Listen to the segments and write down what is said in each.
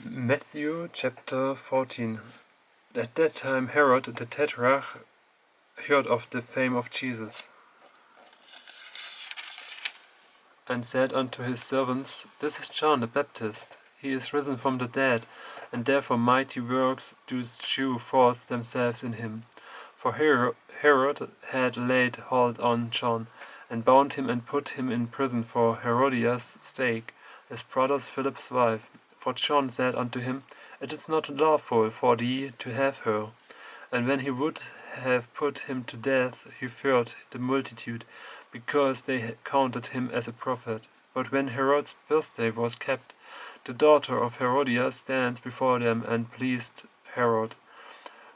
Matthew chapter 14. At that time Herod the Tetrarch heard of the fame of Jesus, and said unto his servants, This is John the Baptist. He is risen from the dead, and therefore mighty works do shew forth themselves in him. For Herod had laid hold on John, and bound him and put him in prison for Herodias' sake, his brother Philip's wife. For John said unto him, It is not lawful for thee to have her. And when he would have put him to death, he feared the multitude, because they counted him as a prophet. But when Herod's birthday was kept, the daughter of Herodias danced before them and pleased Herod.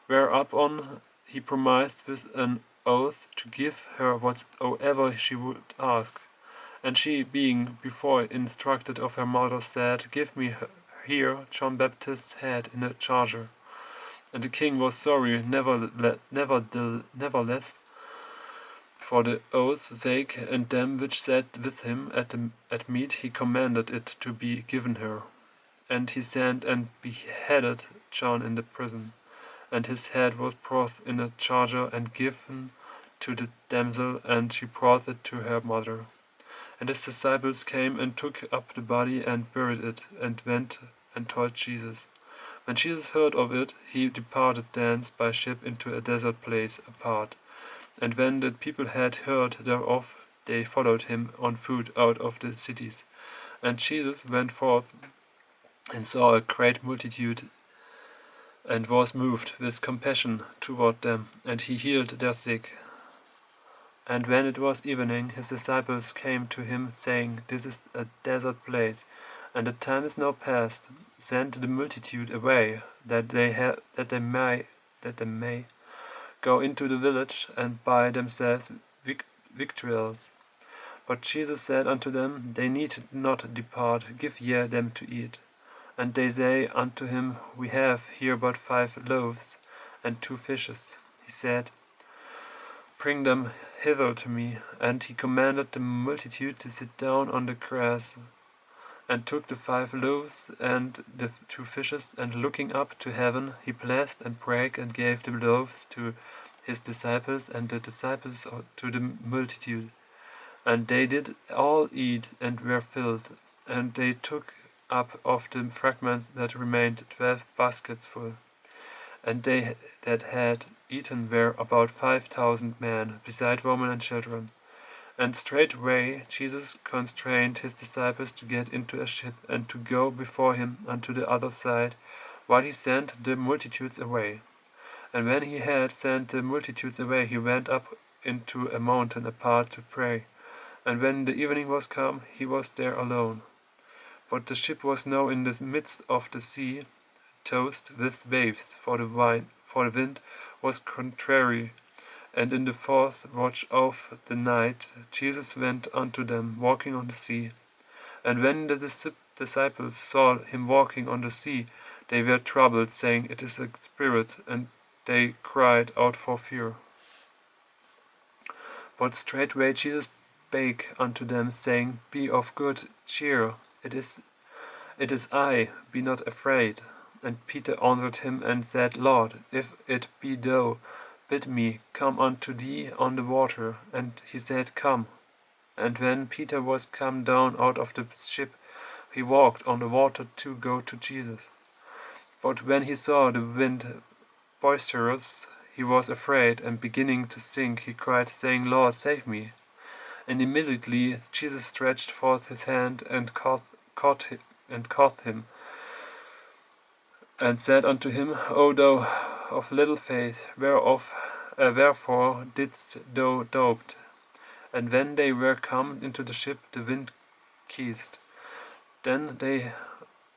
Whereupon he promised with an oath to give her whatsoever she would ask. And she, being before instructed of her mother, said, Give me here John Baptist's head in a charger. And the king was sorry, nevertheless, for the oath's sake, and them which sat with him at meat, he commanded it to be given her. And he sent and beheaded John in the prison. And his head was brought in a charger and given to the damsel, and she brought it to her mother. And his disciples came and took up the body and buried it, and went and told Jesus. When Jesus heard of it, he departed thence by ship into a desert place apart. And when the people had heard thereof, they followed him on foot out of the cities. And Jesus went forth and saw a great multitude, and was moved with compassion toward them, and he healed their sick. And when it was evening, his disciples came to him, saying, This is a desert place, and the time is now past. Send the multitude away, that they may go into the village and buy themselves victuals. But Jesus said unto them, They need not depart, give ye them to eat. And they say unto him, We have here but 5 loaves and 2 fishes. He said, Bring them hither to me. And he commanded the multitude to sit down on the grass, and took the 5 loaves and the 2 fishes, and looking up to heaven, he blessed and brake and gave the loaves to his disciples, and the disciples to the multitude. And they did all eat and were filled, and they took up of the fragments that remained 12 baskets full. And they that had eaten were about 5,000 men, beside women and children. And straightway Jesus constrained his disciples to get into a ship, and to go before him unto the other side, while he sent the multitudes away. And when he had sent the multitudes away, he went up into a mountain apart to pray. And when the evening was come, he was there alone. But the ship was now in the midst of the sea, tossed with waves, for the wind was contrary. And in the 4th watch of the night, Jesus went unto them, walking on the sea. And when the disciples saw him walking on the sea, they were troubled, saying, It is a spirit, and they cried out for fear. But straightway Jesus spake unto them, saying, Be of good cheer, it is I, be not afraid. And Peter answered him and said, Lord, if it be thou, bid me come unto thee on the water. And he said, Come. And when Peter was come down out of the ship, he walked on the water to go to Jesus. But when he saw the wind boisterous, he was afraid, and beginning to sink, he cried, saying, Lord, save me. And immediately Jesus stretched forth his hand and caught him, and said unto him, O thou of little faith, wherefore didst thou doubt? And when they were come into the ship, the wind ceased. Then they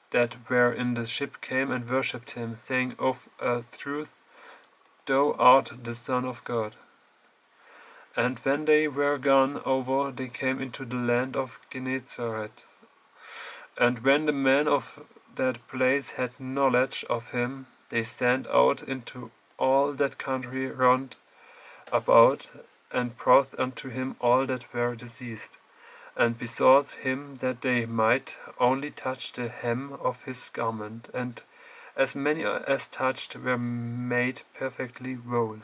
that were in the ship came and worshipped him, saying, Of a truth, thou art the Son of God. And when they were gone over, they came into the land of Gennesaret. And when the men of that place had knowledge of him, they sent out into all that country round about, and brought unto him all that were diseased, and besought him that they might only touch the hem of his garment, and as many as touched were made perfectly whole.